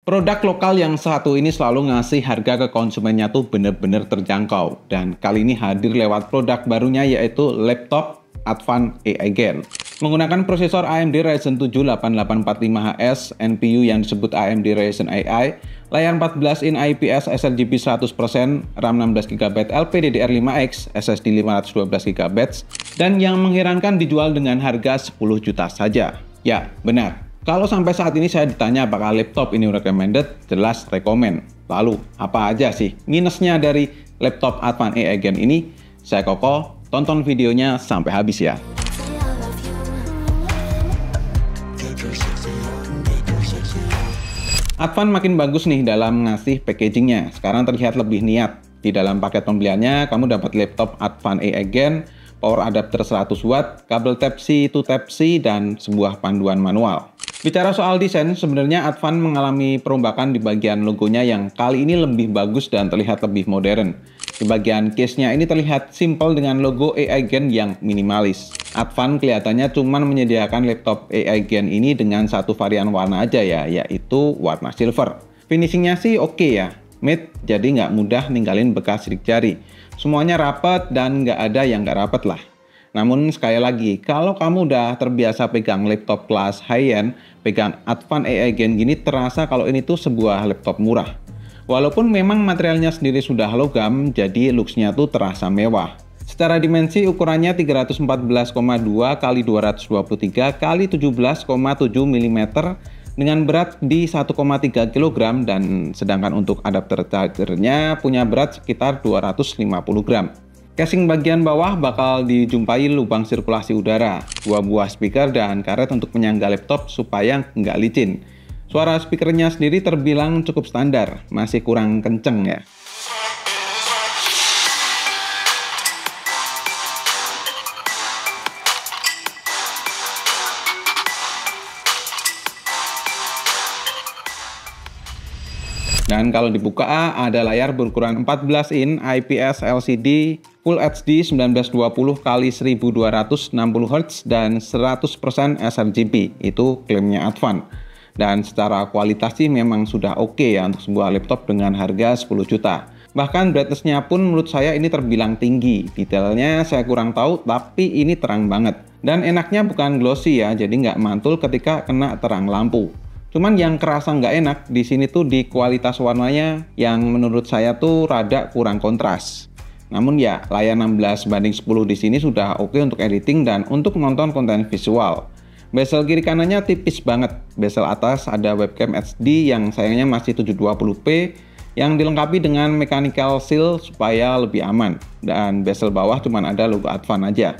Produk lokal yang satu ini selalu ngasih harga ke konsumennya tuh bener-bener terjangkau. Dan kali ini hadir lewat produk barunya yaitu laptop Advan AI Gen. Menggunakan prosesor AMD Ryzen 7 8845HS, NPU yang disebut AMD Ryzen AI, layar 14 in IPS sRGB 100%, RAM 16GB LPDDR5X, SSD 512GB, dan yang mengherankan dijual dengan harga 10 juta saja. Ya, benar. Kalau sampai saat ini saya ditanya apakah laptop ini recommended, jelas rekomen. Lalu, apa aja sih minusnya dari laptop Advan AI Gen ini? Saya Koko, tonton videonya sampai habis ya. Advan makin bagus nih dalam ngasih packagingnya. Sekarang terlihat lebih niat. Di dalam paket pembeliannya, kamu dapat laptop Advan AI Gen, power adapter 100 watt, kabel Type-C to Type-C, dan sebuah panduan manual. Bicara soal desain, sebenarnya Advan mengalami perombakan di bagian logonya yang kali ini lebih bagus dan terlihat lebih modern. Di bagian case-nya ini terlihat simple dengan logo AI Gen yang minimalis. Advan kelihatannya cuma menyediakan laptop AI Gen ini dengan satu varian warna aja ya, yaitu warna silver. Finishingnya sih oke ya, matte, jadi nggak mudah ninggalin bekas sidik jari. Semuanya rapat dan nggak ada yang nggak rapat lah. Namun sekali lagi, kalau kamu udah terbiasa pegang laptop kelas high-end, pegang Advan AI Gen gini terasa kalau ini tuh sebuah laptop murah. Walaupun memang materialnya sendiri sudah logam, jadi looks-nya tuh terasa mewah. Secara dimensi ukurannya 314,2 x 223 x 17,7 mm dengan berat di 1,3 kg dan sedangkan untuk adapter chargernya punya berat sekitar 250 gram. Casing bagian bawah bakal dijumpai lubang sirkulasi udara, 2 buah speaker, dan karet untuk menyangga laptop supaya nggak licin. Suara speakernya sendiri terbilang cukup standar, masih kurang kenceng ya. Dan kalau dibuka ada layar berukuran 14 in IPS LCD Full HD 1920 x 1260 Hz dan 100% sRGB. Itu klaimnya Advan. Dan secara kualitas sih memang sudah oke ya untuk sebuah laptop dengan harga 10 juta. Bahkan brightness-nya pun menurut saya ini terbilang tinggi. Detailnya saya kurang tahu, tapi ini terang banget. Dan enaknya bukan glossy ya, jadi nggak mantul ketika kena terang lampu. Cuman yang kerasa nggak enak di sini tuh di kualitas warnanya yang menurut saya tuh rada kurang kontras. Namun ya layar 16:10 di sini sudah oke untuk editing dan untuk menonton konten visual. Bezel kiri kanannya tipis banget. Bezel atas ada webcam HD yang sayangnya masih 720p yang dilengkapi dengan mechanical seal supaya lebih aman. Dan bezel bawah cuman ada logo Advan aja.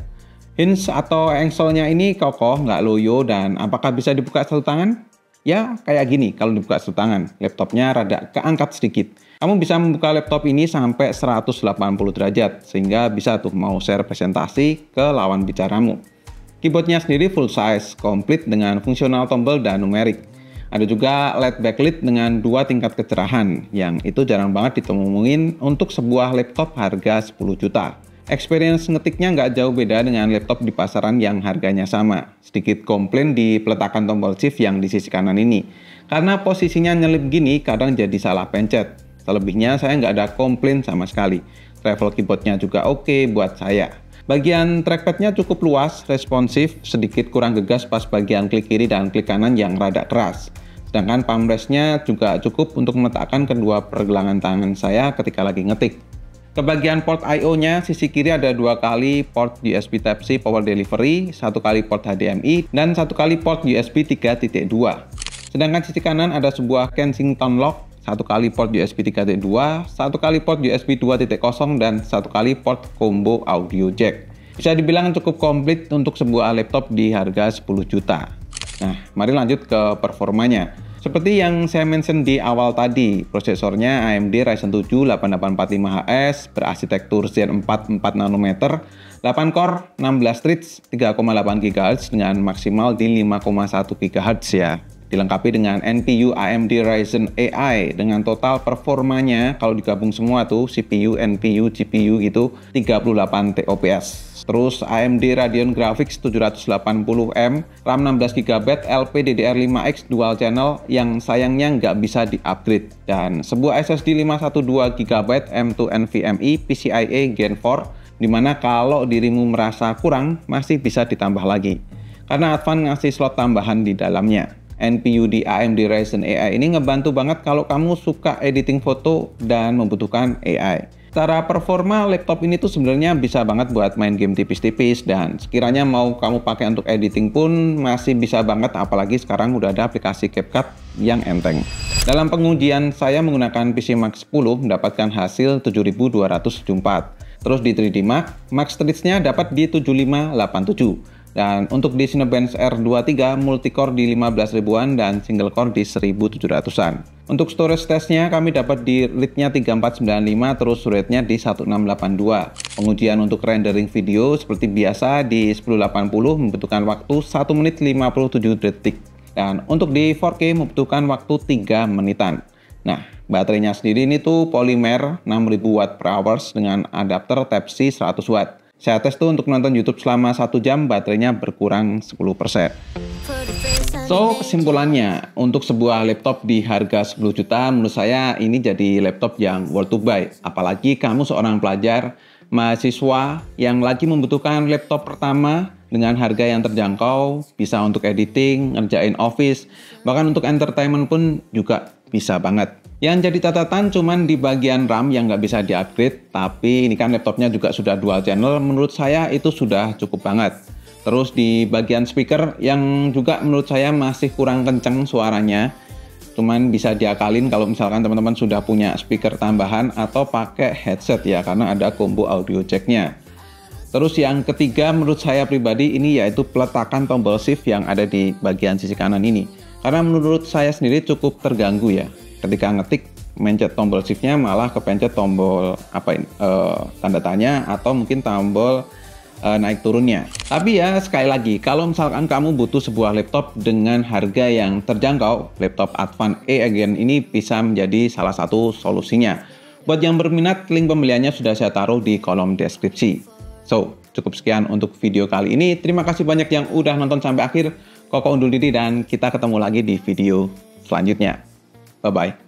Hinge atau engselnya ini kokoh, nggak loyo, dan apakah bisa dibuka satu tangan? Ya, kayak gini kalau dibuka satu tangan. Laptopnya rada keangkat sedikit. Kamu bisa membuka laptop ini sampai 180 derajat, sehingga bisa tuh mau share presentasi ke lawan bicaramu. Keyboardnya sendiri full size, komplit dengan fungsional tombol dan numerik. Ada juga LED backlit dengan 2 tingkat kecerahan, yang itu jarang banget ditemuin untuk sebuah laptop harga 10 juta. Experience ngetiknya nggak jauh beda dengan laptop di pasaran yang harganya sama. Sedikit komplain di peletakan tombol shift yang di sisi kanan ini. Karena posisinya nyelip gini kadang jadi salah pencet. Selebihnya saya nggak ada komplain sama sekali. Travel keyboardnya juga oke buat saya. Bagian trackpadnya cukup luas, responsif, sedikit kurang gegas pas bagian klik kiri dan klik kanan yang rada keras. Sedangkan palm rest-nya juga cukup untuk meletakkan kedua pergelangan tangan saya ketika lagi ngetik. Ke bagian port I/O-nya, sisi kiri ada 2 kali port USB Type-C power delivery, 1 kali port HDMI, dan 1 kali port USB 3.2. Sedangkan sisi kanan ada sebuah Kensington lock, 1 kali port USB 3.2, 1 kali port USB 2.0, dan 1 kali port combo audio jack. Bisa dibilang cukup komplit untuk sebuah laptop di harga 10 juta. Nah, mari lanjut ke performanya. Seperti yang saya mention di awal tadi, prosesornya AMD Ryzen 7 8845HS berarsitektur Zen 4 4 nanometer, 8 core, 16 threads, 3,8 GHz dengan maksimal di 5,1 GHz ya. Dilengkapi dengan NPU AMD Ryzen AI dengan total performanya kalau digabung semua tuh CPU, NPU, GPU gitu 38 TOPS. Terus AMD Radeon Graphics 780M, RAM 16GB, LPDDR5X dual channel yang sayangnya nggak bisa di-upgrade. Dan sebuah SSD 512GB M2 NVMe PCIe Gen 4, dimana kalau dirimu merasa kurang masih bisa ditambah lagi. Karena Advan ngasih slot tambahan di dalamnya. NPU di AMD Ryzen AI ini ngebantu banget kalau kamu suka editing foto dan membutuhkan AI. Secara performa laptop ini tuh sebenarnya bisa banget buat main game tipis-tipis, dan sekiranya mau kamu pakai untuk editing pun masih bisa banget, apalagi sekarang udah ada aplikasi CapCut yang enteng. Dalam pengujian saya menggunakan PC Max 10 mendapatkan hasil 7274. Terus di 3D Max Stretch-nya dapat di 7587. Dan untuk di Cinebench R23 multicore di 15 ribuan dan single core di 1700-an. Untuk storage testnya kami dapat di RAID-nya 3495, terus rate-nya di 1682. Pengujian untuk rendering video seperti biasa di 1080 membutuhkan waktu 1 menit 57 detik. Dan untuk di 4K membutuhkan waktu 3 menitan. Nah, baterainya sendiri ini tuh Polymer 6000 watt per hours dengan adapter Type-C 100 watt. Saya tes tuh untuk nonton YouTube selama 1 jam, baterainya berkurang 10%. So, kesimpulannya, untuk sebuah laptop di harga 10 juta, menurut saya ini jadi laptop yang worth to buy. Apalagi kamu seorang pelajar, mahasiswa yang lagi membutuhkan laptop pertama dengan harga yang terjangkau, bisa untuk editing, ngerjain office, bahkan untuk entertainment pun juga bisa banget. Yang jadi catatan cuman di bagian RAM yang nggak bisa di-upgrade, tapi ini kan laptopnya juga sudah dual channel, menurut saya itu sudah cukup banget. Terus di bagian speaker yang juga menurut saya masih kurang kenceng suaranya, cuman bisa diakalin kalau misalkan teman-teman sudah punya speaker tambahan atau pakai headset ya, karena ada combo audio jack-nya. Terus yang ketiga menurut saya pribadi ini yaitu peletakan tombol shift yang ada di bagian sisi kanan ini. Karena menurut saya sendiri cukup terganggu ya. Ketika ngetik mencet tombol shift-nya malah kepencet tombol tanda tanya atau mungkin tombol naik turunnya. Tapi ya sekali lagi, kalau misalkan kamu butuh sebuah laptop dengan harga yang terjangkau, laptop Advan E-Again ini bisa menjadi salah satu solusinya. Buat yang berminat, link pembeliannya sudah saya taruh di kolom deskripsi. So, cukup sekian untuk video kali ini. Terima kasih banyak yang udah nonton sampai akhir. Koko undur diri dan kita ketemu lagi di video selanjutnya. Bye-bye.